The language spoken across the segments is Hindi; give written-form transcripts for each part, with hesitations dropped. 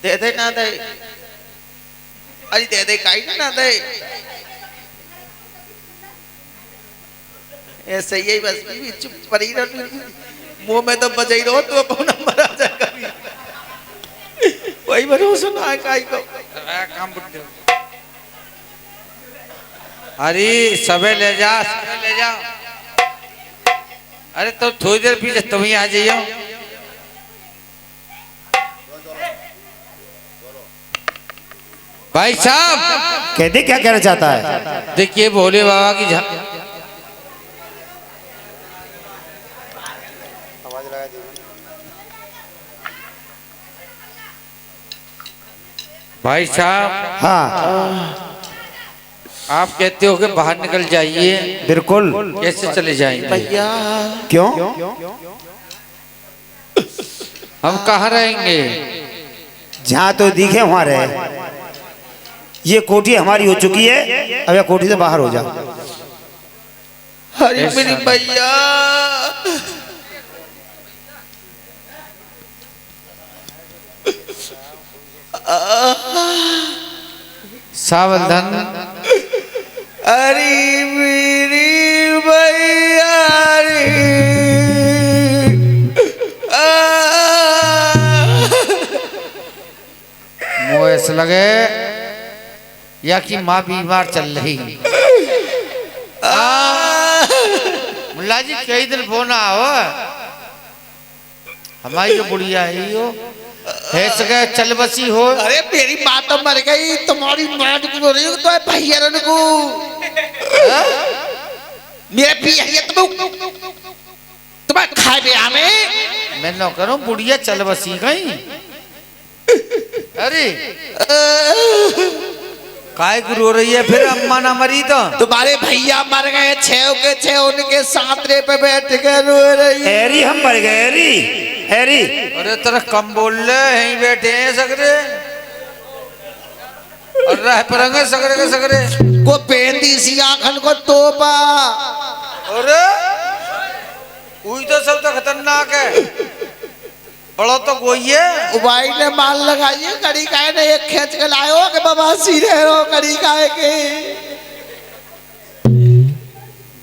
दे दे ना दे, अरे दे दे काई ना दे, ऐसे ही बस बीवी चुप पड़ी रहो, मुंह में तो बजा ही रहो, तो अपना नंबर आ जाएगा, वही भरोसा ना है काई को, काम बुढ़े, अरे सबे ले जा, अरे तो थोड़ी देर पीछे तुम ही आ जाइयो। भाई साहब कहते क्या कहना चाहता है? देखिए भोले बाबा की भाई साहब, हाँ आप कहते हो कि बाहर निकल जाइए, बिल्कुल। कैसे चले जाएंगे भैया? क्यों? हम कहाँ रहेंगे? जहाँ तो दिखे वहाँ रहे। ये कोठी हमारी हो चुकी है, अब यह कोठी से बाहर हो जा। अरे मेरी भैया, सावधान। अरे मेरी भैया रे, मुझे ऐसा लगे या कि माँ बीमार चल रही। मुल्ला जी कई दिन फोन आओ, हमारी जो बुढ़िया है यो है सके चल बसी हो। अरे मेरी माँ तो मर गई, तुम्हारी माँ को रही हो तो भैया को मेरे भैया तुम्हें खाए बिया में मैं न करूं, बुढ़िया चल बसी गई। अरे काय रो रही है फिर? अम्मा ना मरी तो तुम्हारे भैया मर गए, छह के छह उनके सातरे पे बैठ के रो रही। हैरी हम मर गए, हैरी हैरी। अरे तेरा कम बोल ले, यहीं बैठे हैं सगरे और रह परंगे सगरे के सगरे को पेंदी सी आंखन को तोपा। अरे वही तो सब तो खतरनाक है, बड़ा तो कोई है। भाई ने माल लगाइए, कड़ी काहे ने एक खेच के लायो के बाबा सीधे रो कड़ी काहे के।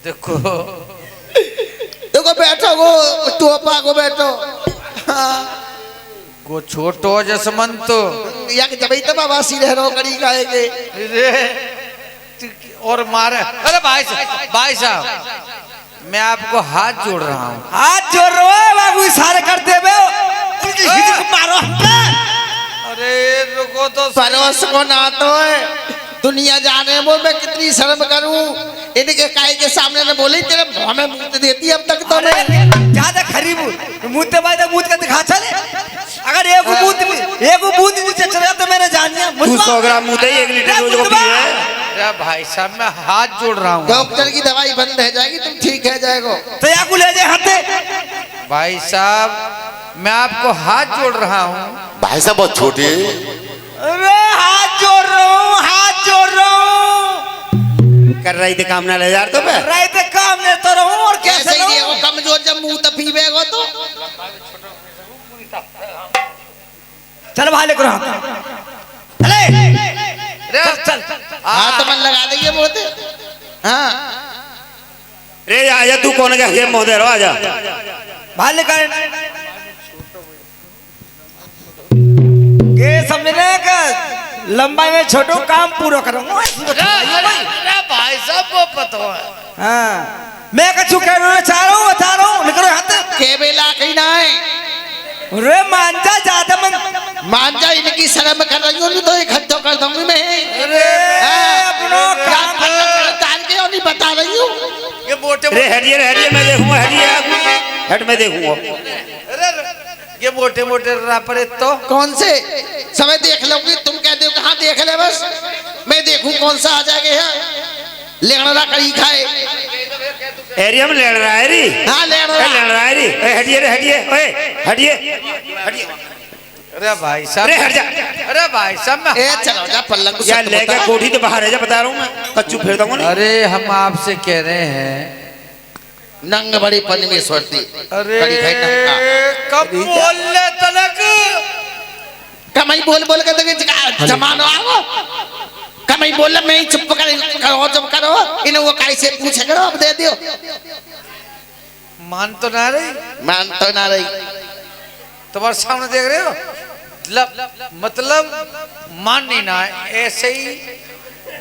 देखो देखो बैठो वो तोपा को बैठो। हाँ। को छोटो जसमंत तो या कि जब तो बाबा सीधे रो कड़ी काहे के। और मारे। अरे भाई साहब मैं आपको हाथ जोड़ रहा हूँ। हाथ जोड़ रहे हो बाबू, इशारे करते हुए मारो। अरे रुको तो, परोस को ना तो है दुनिया जाने वो मैं कितनी शर्म करूं, इनके काई के सामने ने बोली तेरे मुंह में मुंह देती अब तक तो मैं ज्यादा खरीब मुंह भाई तो मुंह का दिखा चले। अगर एक बूंद नीचे चला तो मैंने जान लिया। 200 ग्राम मुंह दे, 1 लीटर रोज को पिए। भाई साहब मैं हाथ जोड़ रहा हूँ। डॉक्टर की दवाई बंद है जाएगी, तुम ठीक है जाएगो तो या को ले जाए हाथ। भाई साहब मैं आपको हाथ जोड़ रहा हूँ। भाई साहब बहुत छोटे। अरे हाथ जोड़ रहा हूँ, हाथ जोड़ रहा हूँ। कर रही थी काम ना ले यार, तो मैं रहे थे काम ले तो रहूँ और कैसे देखो कमजोर जब मुंह तपीबेगो तो। चल भाई लेकर चल हाथ मन लगा देंगे बोलते। हाँ रे आजा, तू कौन क्या गेम मोदे रो, आजा भाई लेकर के समझने का लंबाई में छोटो काम पूरा करूंगा। भाई साहब वो पता है। हाँ मैं कछु कहना चाह रहा हूँ, बता रहा हूँ, निकलो हाथ। के बेला कहीं ना है रे मांझा ज्यादा मांझा इनकी शर्म कर रही हूँ तो एक हद कर दूंगी मैं। अरे अपनो काम तार के और नहीं बता रही हूँ। ये मोटे रे हटिए मैं देखूंगा, हटिए हट मैं देखूंगा। ये मोटे मोटे रापरे तो कौन से समय देख लूंगी, तुम कहते हो कहाँ देख ले, बस मैं देखूं कौन सा आ जाएगा यहाँ लेना कड़ी खाए। एरिया में लड़ रहा है री। हाँ लड़ रहा है री। हटिए रे, हटिए ओए, हटिए हटिए। अरे भाई साहब, अरे हट जा। अरे भाई साहब मैं ए चलो जा पलंग को यार सट लेके बता। कोठी तो बाहर है जा, बता रहा हूँ मैं, कच्चू फेर दूंगा नहीं। अरे हम आपसे कह रहे हैं, नंग बड़ी पन में सोती। अरे कड़ी खाई नंगा। कब बोल ले तलक कमाई बोल बोल के तो जमानो आओ। कमाई बोल मैं ही चुप करो इन्हें वो कैसे पूछे करो अब दे दियो। मान तो ना रही, मान तो ना रही। तुम्हारे सामने देख रहे हो, मतलब मान नहीं ना है, ऐसे ही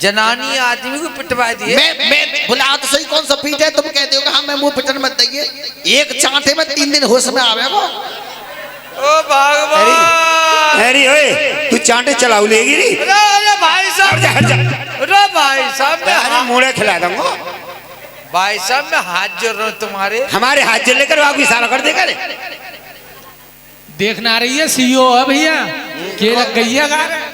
जनानी आदमी को पिटवा दिए। मैं बुला तो सही कौन सा पीट है, तुम कहते हो कि हाँ मैं मुंह पिटन मत दइए। एक चांटे में 3 दिन होश में आवे वो। ओ भगवान, अरे ओए तू चांटे चलाऊ लेगी री। अरे भाई साहब, हट जा। अरे भाई साहब मैं अरे मुड़े खिला दूंगा। भाई साहब मैं हाथ जोड़ रहा हूँ तुम्हारे। हमारे हाथ जल लेकर आप इशारा कर देगा रे। देखना आ रही है सीईओ है भैया, के लग गई है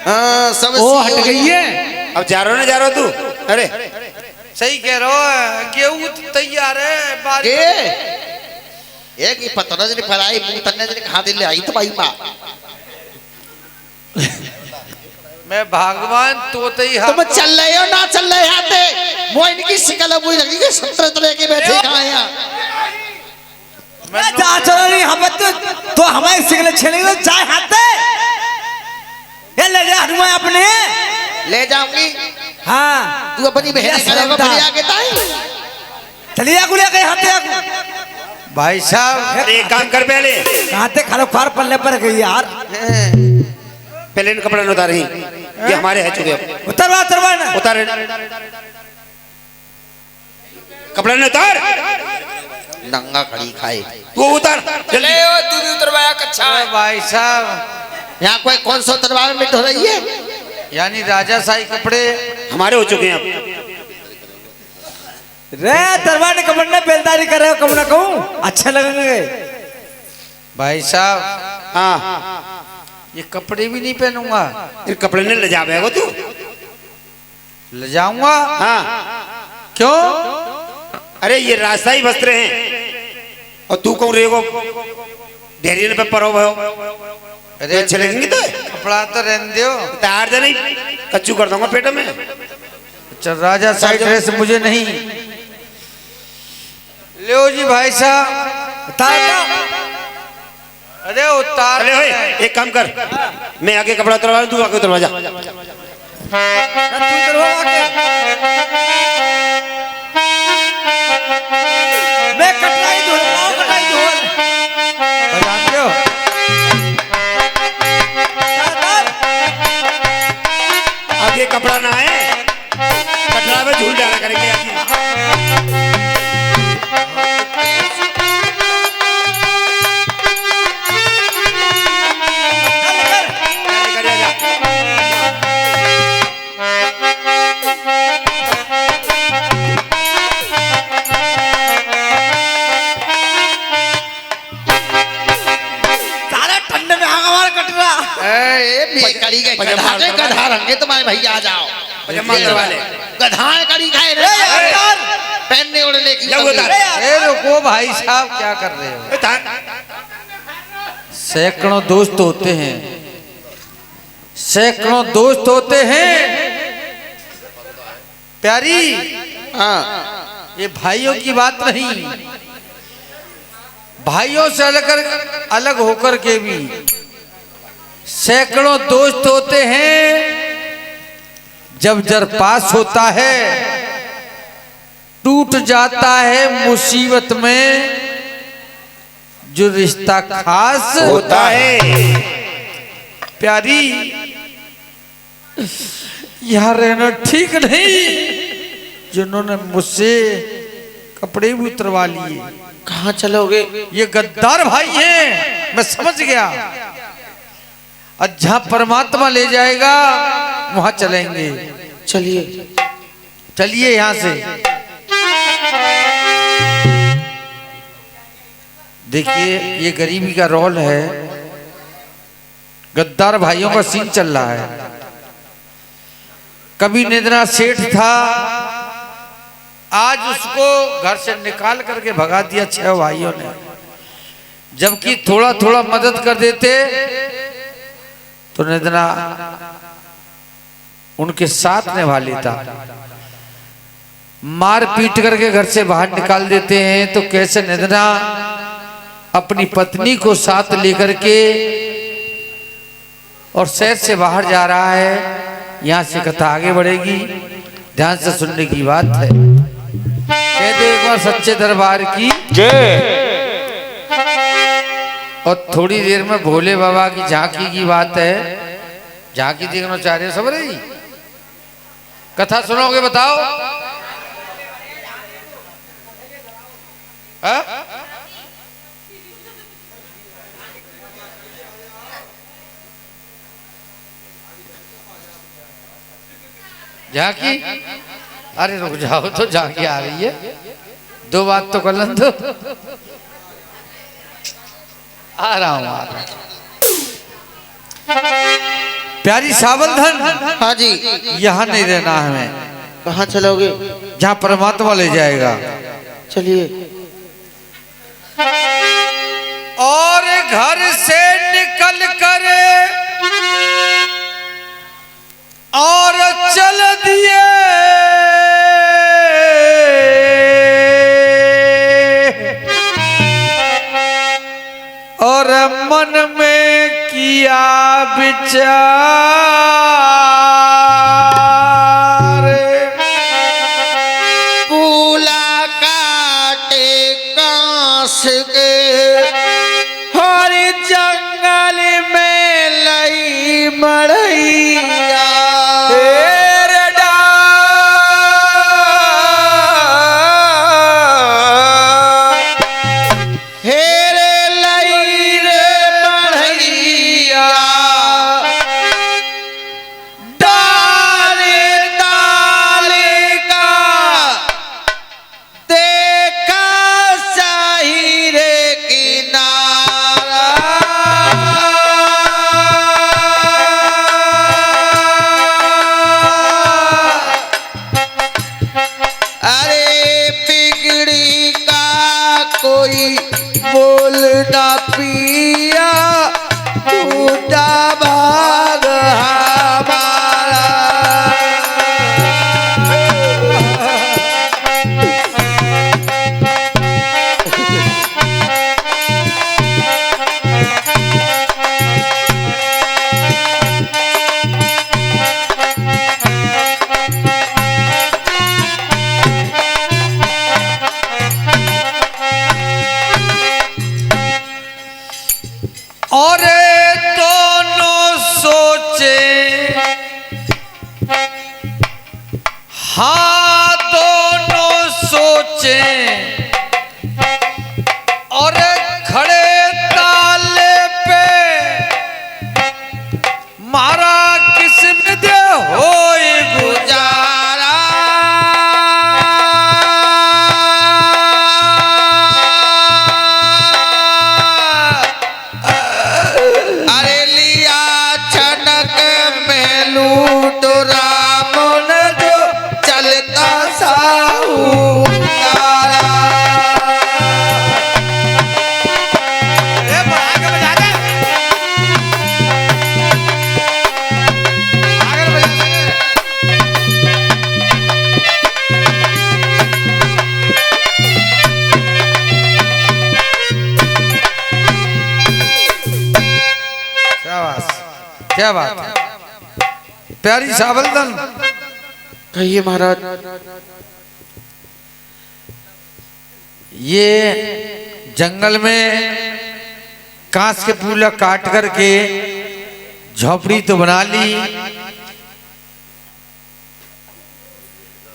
हाँ सब वो हट गई है। अब जा रहा ना जा रहा तू। अरे सही कह रहे हो, गेहूं तैयार है बारिश। के एक ही पता नहीं फराई मुंह तन्ने जने खा दे ले आई तो भाई मां। मैं भगवान तोते ही तुम चल रहे हो ना चल रहे आते वो इनकी शिकल बुई लगी कि 17 तरह के बैठे कहां यहां। मैं जा चलो नहीं हम तो हमारे सिगले छेलेंगे चाय हाथे ये ले जा हनुमान अपने ले जाऊंगी। हाँ तू अपनी बहन के घर में बढ़िया आगे ताई चलिए गुलिया के हाथे भाई साहब। अरे एक काम कर, पहले हाथे खालो खार पल्ले पर गई यार। पहले इन कपड़े उतार ही, ये हमारे है चुके। अब उतरवा उतरवा ना उतार कपड़े ने उतार। नंगा खड़ी खाए तू उतार जल्दी। तू भी उतरवाया कच्चा है भाई साहब। यहाँ कोई कौन सा दरबार में मिट हो रही है। यानी राजा शाही कपड़े हमारे हो चुके हैं अब। रे दरबार ने कमर ने बेलदारी कर रहे हो, कम ना कहूँ अच्छे लगेंगे भाई साहब। हाँ ये कपड़े भी नहीं पहनूंगा, फिर कपड़े ने ले जा बेगो तू। ले जाऊंगा। हाँ क्यों? अरे ये राजशाही वस्त्र हैं और तू कौन रेगो ढेरी पे परो भयो। अरे अच्छे लगेंगे तो कपड़ा तो रहने दो। तैयार दे नहीं कच्चू कर दूंगा पेट में। चल राजा शाही ड्रेस मुझे नहीं। लो जी भाई साहब उतार अरे उतार। अरे ओए एक काम कर, मैं आगे कपड़ा उतरवा लूं, तू आगे उतरवा जा। मैं कटाई धोल कटाई धोल जानते हो आगे कपड़ा ना आए कटरा में झूल डाला करेंगे आगे। सारे ठंडे में आग हमारा कटरा कड़ी गए गधा रंगे तुम्हारे भैया आ जाओ। पजामा उतरवा ले। गधा कड़ी खाए रे पहनने ओढ़ने की जाओ उतार। ए रुको भाई साहब, क्या कर रहे हो? सैकड़ों दोस्त होते हैं, सैकड़ों दोस्त होते हैं प्यारी। हाँ ये भाइयों की बात नहीं, भाइयों से अलग होकर के भी सैकड़ों दोस्त होते हैं। जब जर पास होता है टूट जाता है मुसीबत में जो रिश्ता खास होता है। प्यारी यहाँ रहना ठीक नहीं। जिन्होंने मुझसे कपड़े भी उतरवा लिए, कहाँ चलोगे। ये गद्दार भाई हैं, मैं समझ गया। और जहाँ परमात्मा ले जाएगा वहां चलेंगे। चलिए चलिए यहाँ से। देखिए ये गरीबी का रोल है, गद्दार भाइयों का सीन चल रहा है। कभी निद्रा सेठ था, आज उसको घर से निकाल करके भगा दिया 6 भाइयों ने। जबकि थोड़ा थोड़ा मदद कर देते तो निधना उनके साथ निभा लेता। मार पीट करके घर से बाहर निकाल देते हैं तो कैसे निधना अपनी पत्नी को साथ लेकर के और शहर से बाहर जा रहा है। यहाँ से कथा आगे बढ़ेगी, ध्यान से सुनने की बात है। कहते एक बार सच्चे दरबार की और थोड़ी देर में भोले बाबा की झांकी की बात है। झांकी देखना चाह रहे सब रही कथा सुनोगे बताओ? झांकी, अरे रुक जाओ तो झांकी आ रही है, दो बात तो कर लन दो। आ रहा हूं। प्यारी सावलधन, हाँ जी। यहाँ नहीं रहना हमें। कहाँ चलोगे? जहाँ परमात्मा ले जाएगा। चलिए। और घर से निकल कर और चल दिए और मन में किया विचार पूला काटे कांस के हर जंगल में लई मड़ैया और दोनों सोचे, हाँ दोनों सोचे और खड़े ताले पे मारा किस्म दे होए गुजारा। क्या बात है प्यारी सावलधन। कहिए महाराज। ये जंगल में कांच के फूला काट करके झोपड़ी तो बना ली,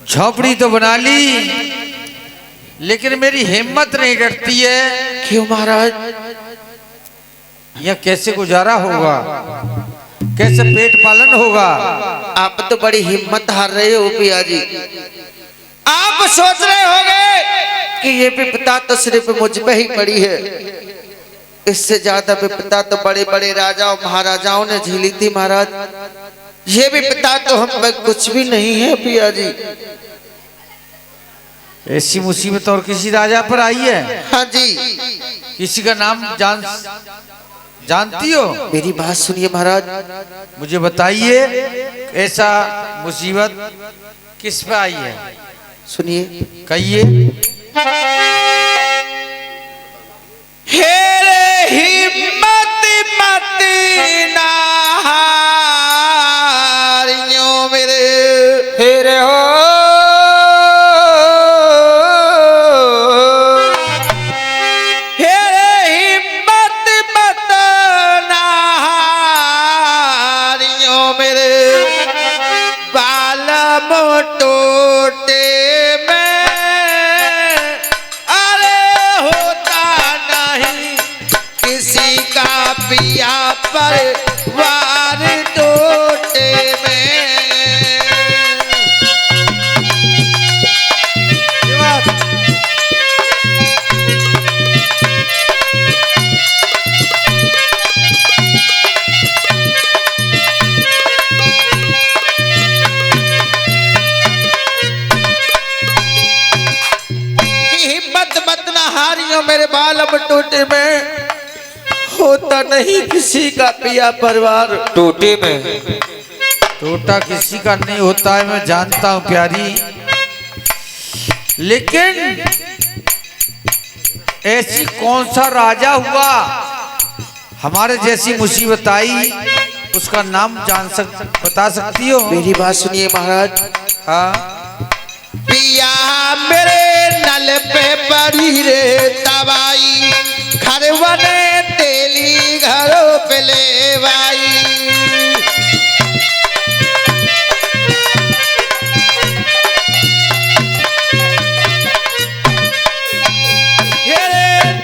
झोपड़ी तो बना ली, लेकिन मेरी हिम्मत नहीं करती है। क्यों महाराज? यह कैसे गुजारा होगा, कैसे पेट पालन होगा? आप तो बड़ी हिम्मत हार रहे हो पिया जी। आप सोच रहे होंगे कि ये विपदा तो सिर्फ मुझ पे ही पड़ी है, इससे ज्यादा विपदा तो बड़े बड़े राजाओं महाराजाओं ने झेली थी महाराज। ये विपदा तो हम पे कुछ भी नहीं है पिया जी। ऐसी मुसीबत और किसी राजा पर आई है? हाँ जी। किसी का नाम जानती हो? मेरी बात सुनिए महाराज। मुझे बताइए ऐसा मुसीबत किस पे आई है? सुनिए। कहिए। हेरे हिम्मत मत नारियों मेरे हेरे हो हेरे हिम्मत मत नारियों मेरे बाल मोटोटे में अरे होता नहीं किसी का पिया पर वार टोटे में। हिम्मत मत न हारियो मेरे बालम टोटे में होता नहीं किसी का पिया परिवार टोटे में। टोटा किसी का नहीं होता है, मैं जानता हूँ प्यारी, लेकिन ऐसी कौन सा राजा हुआ हमारे जैसी मुसीबत आई, उसका नाम बता सकती हो? मेरी बात सुनिए महाराज। हाँ। पिया मेरे नल पे पड़ी रे तबाई घर बने तेली घरों पे लेवाई।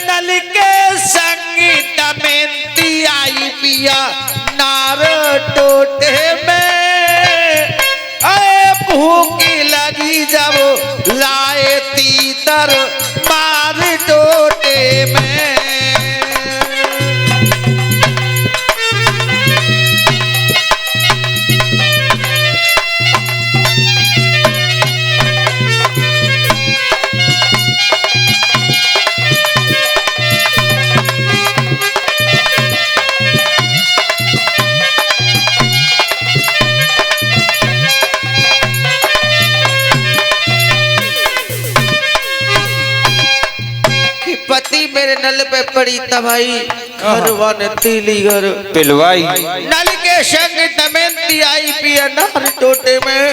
नल के संगीत में आई पिया नार टोटे में भूखी लगी जब लाए तीतर मार टोटे में। पति मेरे नल पे पड़ी तबाही घर वन तीली घर पिलवाई। नल के संग दमयंती आई पिया नार टोटे में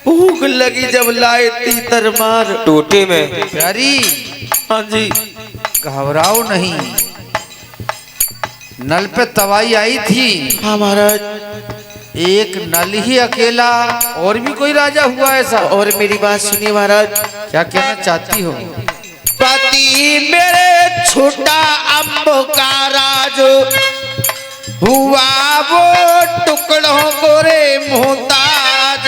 भूख लगी जब लाए तीतर मार टोटे में। प्यारी, हाँ जी। घबराओ नहीं, नल पे तबाही आई थी। हाँ महाराज। एक नल ही अकेला, और भी कोई राजा हुआ ऐसा? और मेरी बात सुनिए महाराज। क्या कहना चाहती हो? पति मेरे छोटा अम्ब का राज हुआ वो टुकड़ों को रे मोहताज।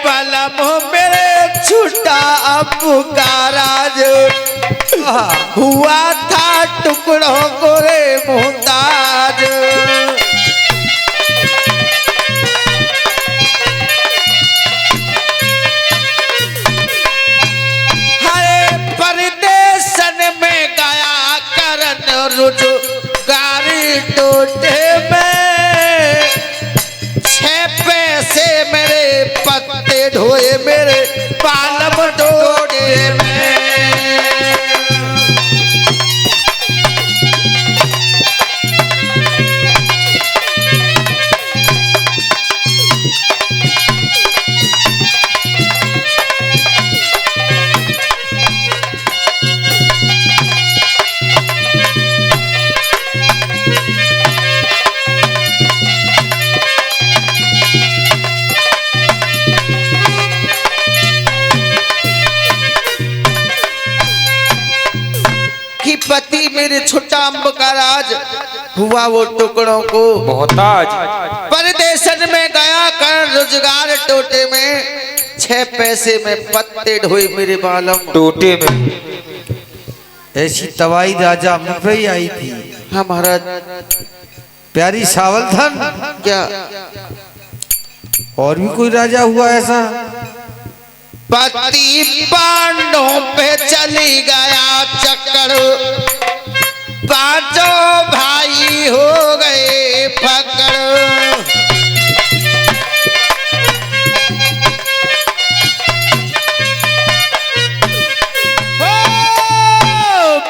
पलम मेरे छोटा अम्ब का राज हुआ था टुकड़ों को रे मोहताज। रुजगारी टोटे में 6 पैसे मेरे पत्ते ढोए मेरे पालम टोटे में। पति मेरे छोटा अम्ब का राज हुआ वो टुकड़ों को मोहताज। परदेशन में गया कर रोजगार टोटे में 6 पैसे में पत्ते ढोए मेरे बालम टोटे में। ऐसी तबाही राजा मुझ पे ही आई थी। हाँ महाराज। प्यारी सावलधन, क्या और भी कोई राजा हुआ ऐसा? पति पांडवों पे चली गया चक्कर, पांचों भाई हो गए फकड़।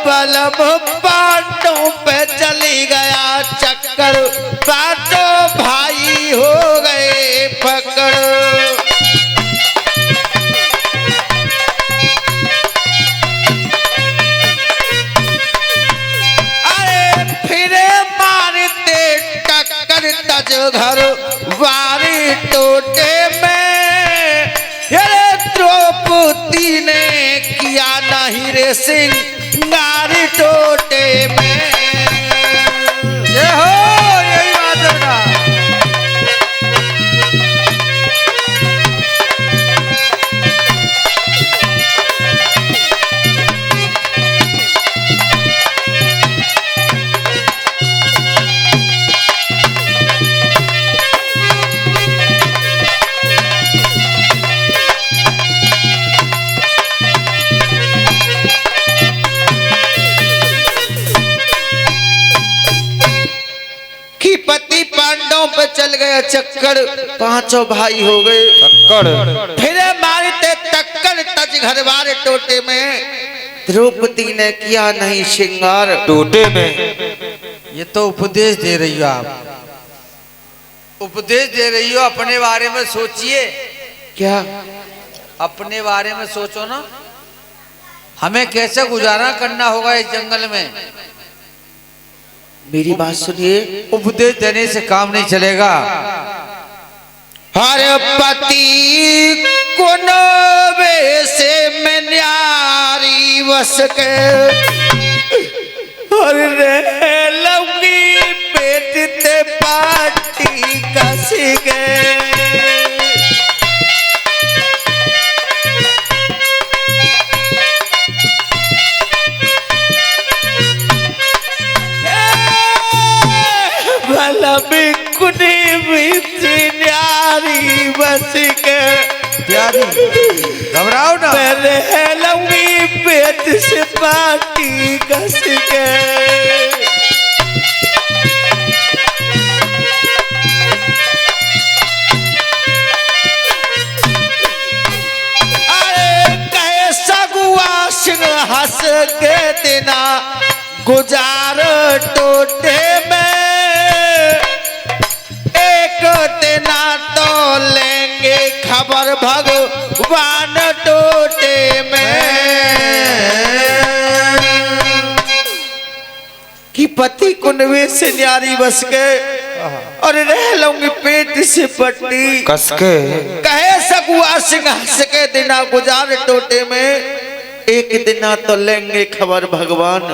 बलम पांडवों पे चली गया चक्कर, पांचों भाई हो गए फकड़। तज घर वारी टोटे में, द्रौपदी ने किया नहीं रे सिंगारी टोटे में। ये हो, यही बात है बेटा। पति पांडवों पे चल गया चक्कर, पांचों भाई हो गए टक्कर। फिर मारते टक्कर तज घरवारे टोटे में, द्रौपदी ने किया नहीं श्रृंगार टोटे में। ये तो उपदेश दे रही हो आप, उपदेश दे रही हो। अपने बारे में सोचिए। क्या? अपने बारे में सोचो ना, हमें कैसे गुजारा करना होगा इस जंगल में। मेरी बात सुनिए, उपदेश देने से काम नहीं चलेगा। हर पति को नवे से में न्यारी बस के, और रह लूंगी पेट ते पाटी कस के। न्यारी बस के, प्यारी घबराओ ना, पहले लूंगी पेट से पाटी कस के। अरे कहे सगुआ सिंह हंस के दिना गुजार टोटे में, देना तो लेंगे खबर भगवान टोटे में। कि पति कुनवे से न्यारी बस के, और रह लूंगी पेट से पट्टी कस के। कहे सगुआ सिंह हंस के दिना गुजार टोटे में, एक दिना तो लेंगे खबर भगवान।